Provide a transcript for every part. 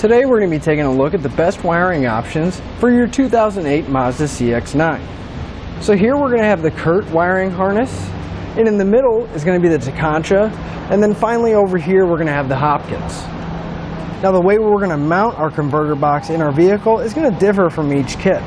Today we're going to be taking a look at the best wiring options for your 2008 Mazda CX-9. So here we're going to have the Curt wiring harness, and in the middle is going to be the Tekonsha, and then finally over here we're going to have the Hopkins. Now the way we're going to mount our converter box in our vehicle is going to differ from each kit.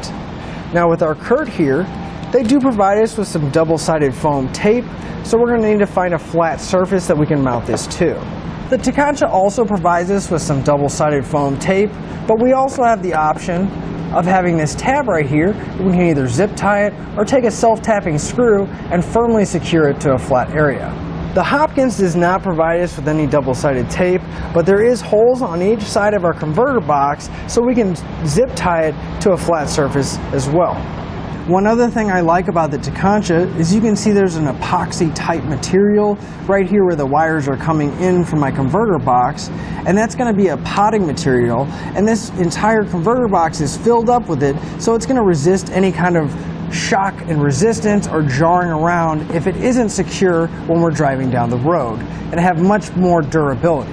Now with our Curt here, they do provide us with some double-sided foam tape, so we're going to need to find a flat surface that we can mount this to. The Tekonsha also provides us with some double-sided foam tape, but we also have the option of having this tab right here. We can either zip tie it or take a self-tapping screw and firmly secure it to a flat area. The Hopkins does not provide us with any double-sided tape, but there is holes on each side of our converter box so we can zip tie it to a flat surface as well. One other thing I like about the Tekonsha is you can see there's an epoxy-type material right here where the wires are coming in from my converter box, and that's going to be a potting material, and this entire converter box is filled up with it, so it's going to resist any kind of shock and resistance or jarring around if it isn't secure when we're driving down the road, and have much more durability.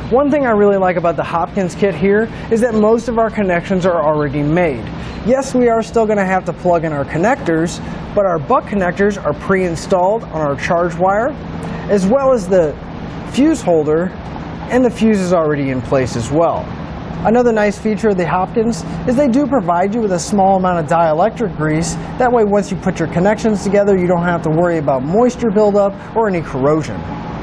One thing I really like about the Hopkins kit here is that most of our connections are already made. Yes, we are still going to have to plug in our connectors, but our butt connectors are pre-installed on our charge wire, as well as the fuse holder, and the fuse is already in place as well. Another nice feature of the Hopkins is they do provide you with a small amount of dielectric grease. That way once you put your connections together, you don't have to worry about moisture buildup or any corrosion.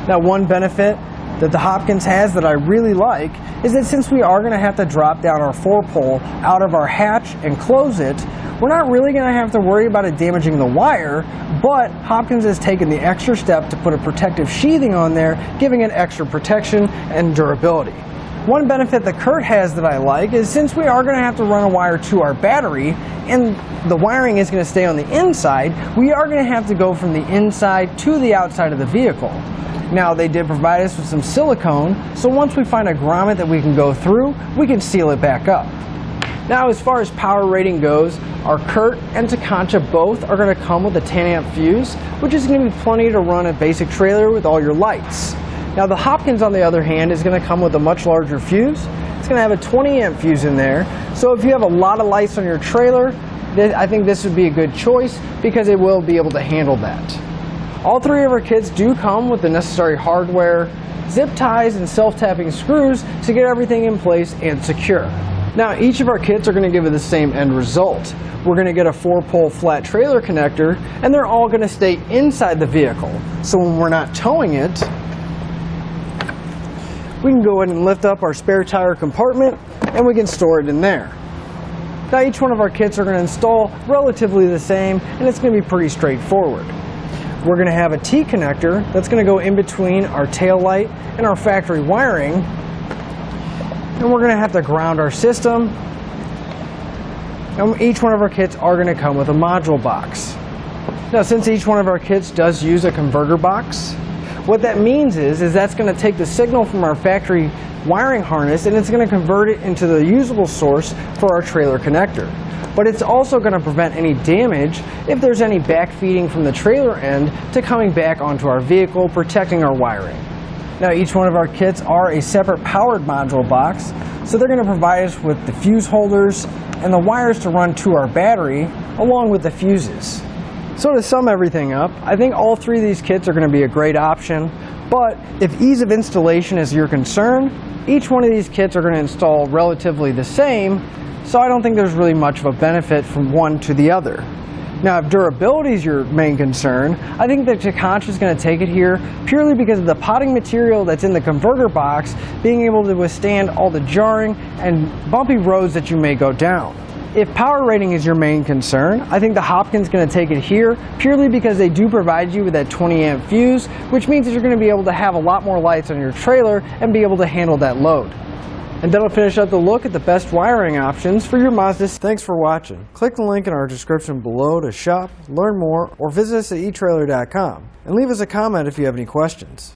Now one benefit that the Hopkins has that I really like is that since we are going to have to drop down our 4-pole out of our hatch and close it, we're not really going to have to worry about it damaging the wire, but Hopkins has taken the extra step to put a protective sheathing on there, giving it extra protection and durability. One benefit that Curt has that I like is since we are going to have to run a wire to our battery and the wiring is going to stay on the inside, we are going to have to go from the inside to the outside of the vehicle. Now they did provide us with some silicone, so once we find a grommet that we can go through, we can seal it back up. Now as far as power rating goes, our Curt and Tekonsha both are going to come with a 10-amp fuse, which is going to be plenty to run a basic trailer with all your lights. Now the Hopkins on the other hand is going to come with a much larger fuse. It's going to have a 20-amp fuse in there, so if you have a lot of lights on your trailer, I think this would be a good choice because it will be able to handle that. All three of our kits do come with the necessary hardware, zip ties, and self-tapping screws to get everything in place and secure. Now each of our kits are going to give it the same end result. We're going to get a 4-pole flat trailer connector, and they're all going to stay inside the vehicle. So when we're not towing it, we can go ahead and lift up our spare tire compartment and we can store it in there. Now each one of our kits are going to install relatively the same, and it's going to be pretty straightforward. We're going to have a T connector that's going to go in between our tail light and our factory wiring, and we're going to have to ground our system, and each one of our kits are going to come with a module box. Now since each one of our kits does use a converter box, what that means is that's going to take the signal from our factory wiring harness and it's going to convert it into the usable source for our trailer connector. But it's also going to prevent any damage if there's any backfeeding from the trailer end to coming back onto our vehicle, protecting our wiring. Now each one of our kits are a separate powered module box, so they're going to provide us with the fuse holders and the wires to run to our battery along with the fuses. So to sum everything up, I think all three of these kits are going to be a great option, but if ease of installation is your concern, each one of these kits are going to install relatively the same, so I don't think there's really much of a benefit from one to the other. Now if durability is your main concern, I think the Tekonsha is going to take it here purely because of the potting material that's in the converter box being able to withstand all the jarring and bumpy roads that you may go down. If power rating is your main concern, I think the Hopkins is going to take it here purely because they do provide you with that 20-amp fuse, which means that you're going to be able to have a lot more lights on your trailer and be able to handle that load. And that'll finish up the look at the best wiring options for your Mazda. Thanks for watching. Click the link in our description below to shop, learn more, or visit us at etrailer.com. And leave us a comment if you have any questions.